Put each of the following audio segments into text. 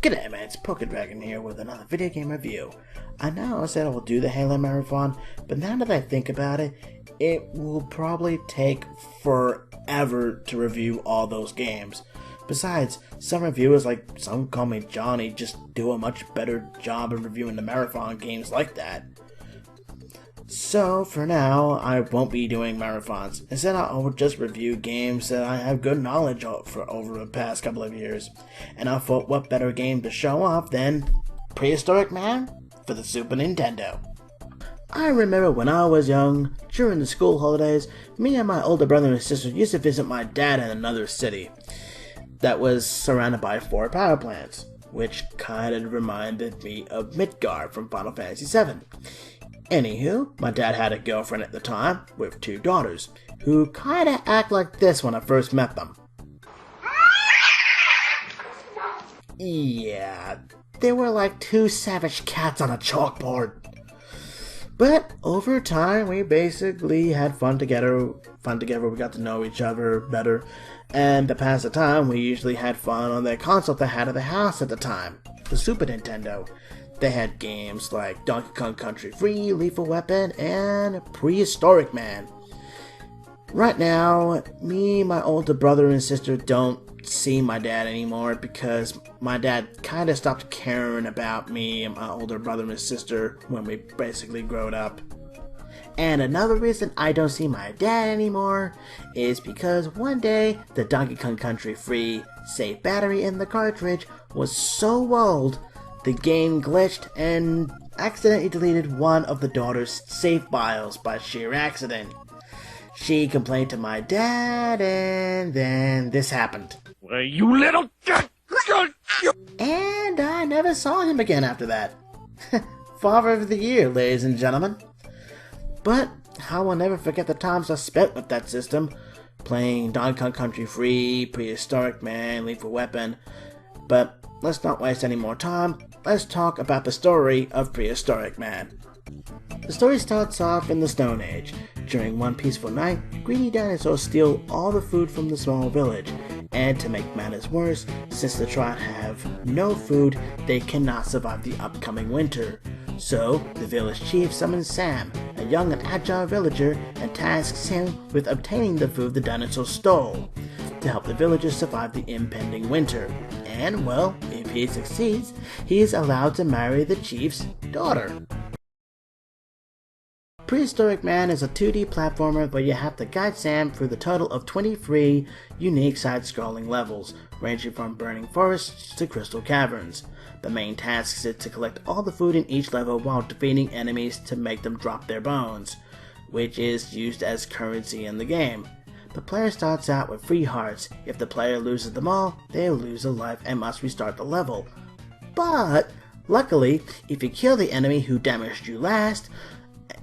G'day man, it's Paul.K.Dragon here with another video game review. I know I said I will do the Halo Marathon, but now that I think about it, it will probably take forever to review all those games. Besides, some reviewers, like some call me Johnny, just do a much better job of reviewing the marathon games like that. So, for now, I won't be doing marathons. Instead, I will just review games that I have good knowledge of for over the past couple of years. And I thought, what better game to show off than Prehistorik Man for the Super Nintendo. I remember when I was young, during the school holidays, me and my older brother and sister used to visit my dad in another city that was surrounded by 4 power plants, which kinda reminded me of Midgard from Final Fantasy VII. Anywho, my dad had a girlfriend at the time, with 2 daughters, who kinda act like this when I first met them. Yeah, they were like 2 savage cats on a chalkboard. But over time, we basically had fun together, we got to know each other better, and to pass the time, we usually had fun on the console they had at the house at the time, the Super Nintendo. They had games like Donkey Kong Country Free, Lethal Weapon, and Prehistorik Man. Right now, me, my older brother and sister don't see my dad anymore because my dad kind of stopped caring about me and my older brother and sister when we basically growed up. And another reason I don't see my dad anymore is because one day the Donkey Kong Country Free save battery in the cartridge was so old the game glitched and accidentally deleted one of the daughter's save files by sheer accident. She complained to my dad, and then this happened. Well, you little... And I never saw him again after that. Father of the Year, ladies and gentlemen. But I will never forget the times I spent with that system, playing Donkey Kong Country Free, Prehistorik Man, Lethal Weapon. But let's not waste any more time. Let's talk about the story of Prehistorik Man. The story starts off in the Stone Age. During one peaceful night, greedy dinosaurs steal all the food from the small village. And to make matters worse, since the tribe have no food, they cannot survive the upcoming winter. So, the village chief summons Sam, a young and agile villager, and tasks him with obtaining the food the dinosaurs stole, to help the villagers survive the impending winter. And, well, if he succeeds, he is allowed to marry the chief's daughter. Prehistorik Man is a 2D platformer where you have to guide Sam through the total of 23 unique side-scrolling levels, ranging from burning forests to crystal caverns. The main task is to collect all the food in each level while defeating enemies to make them drop their bones, which is used as currency in the game. The player starts out with 3 hearts. If the player loses them all, they lose a life and must restart the level. But, luckily, if you kill the enemy who damaged you last,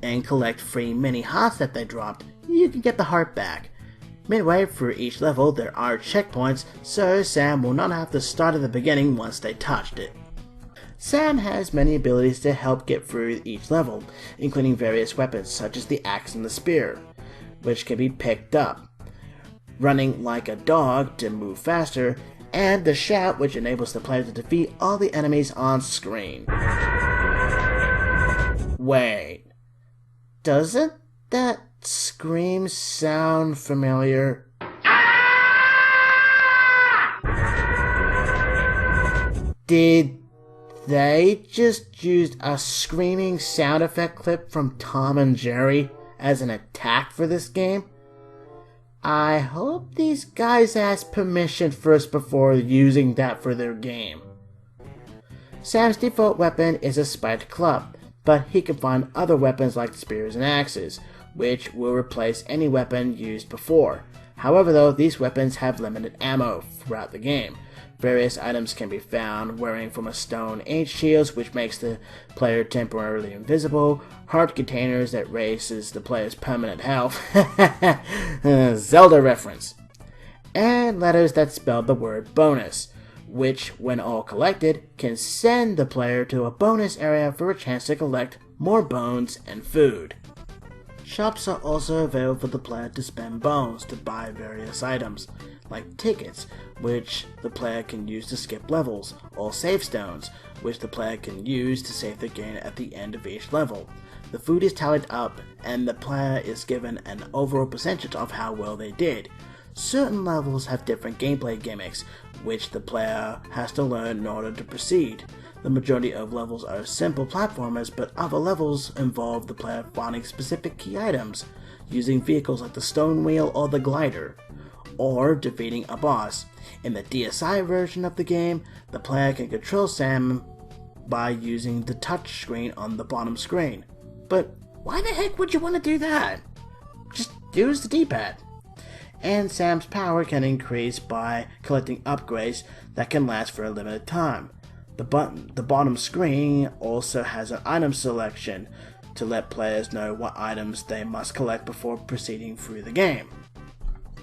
and collect 3 mini hearts that they dropped, you can get the heart back. Midway through each level, there are checkpoints, so Sam will not have to start at the beginning once they touched it. Sam has many abilities to help get through each level, including various weapons such as the axe and the spear, which can be picked up, running like a dog to move faster, and the shout, which enables the player to defeat all the enemies on screen. Wait, doesn't that scream sound familiar? Did they just use a screaming sound effect clip from Tom and Jerry as an attack for this game? I hope these guys asked permission first before using that for their game. Sam's default weapon is a spiked club, but he can find other weapons like spears and axes, which will replace any weapon used before. However though, these weapons have limited ammo throughout the game. Various items can be found wearing from a Stone Age shields, which makes the player temporarily invisible, heart containers that raises the player's permanent health, Zelda reference, and letters that spell the word bonus, which, when all collected, can send the player to a bonus area for a chance to collect more bones and food. Shops are also available for the player to spend bones to buy various items, like tickets, which the player can use to skip levels, or save stones, which the player can use to save the game at the end of each level. The food is tallied up, and the player is given an overall percentage of how well they did. Certain levels have different gameplay gimmicks, which the player has to learn in order to proceed. The majority of levels are simple platformers, but other levels involve the player finding specific key items, using vehicles like the stone wheel or the glider, or defeating a boss. In the DSi version of the game, the player can control Sam by using the touch screen on the bottom screen. But why the heck would you want to do that? Just use the D-pad. And Sam's power can increase by collecting upgrades that can last for a limited time. The bottom screen also has an item selection to let players know what items they must collect before proceeding through the game.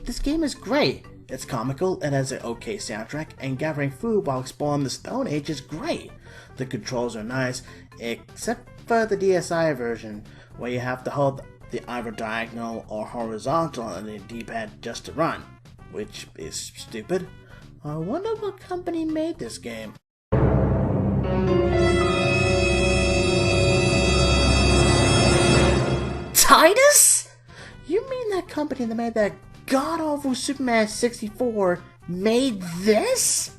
This game is great. It's comical, it has an okay soundtrack, and gathering food while exploring the Stone Age is great. The controls are nice, except for the DSi version, where you have to hold the either diagonal or horizontal on the D-pad just to run, which is stupid. I wonder what company made this game. Titus? You mean that company that made that god-awful Superman 64 made this?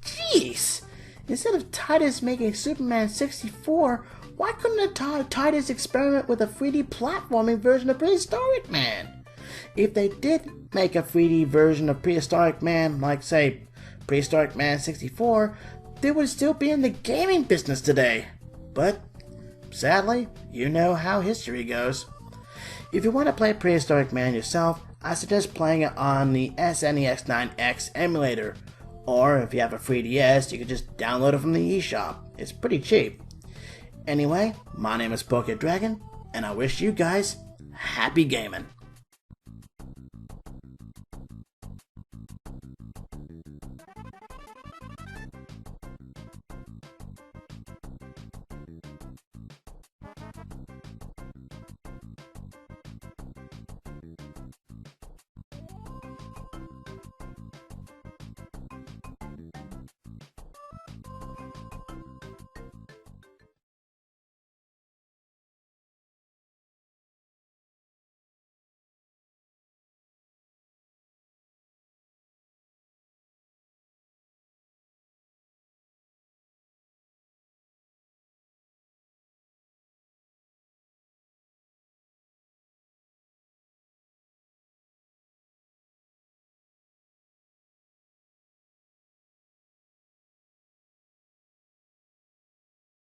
Jeez! Instead of Titus making Superman 64, why couldn't Titus experiment with a 3D platforming version of Prehistoric Man? If they did make a 3D version of Prehistoric Man, like say, Prehistoric Man 64, they would still be in the gaming business today. But, sadly, you know how history goes. If you want to play Prehistoric Man yourself, I suggest playing it on the SNES 9X emulator, or if you have a 3DS, you can just download it from the eShop. It's pretty cheap. Anyway, my name is Paul.K.Dragon, and I wish you guys happy gaming.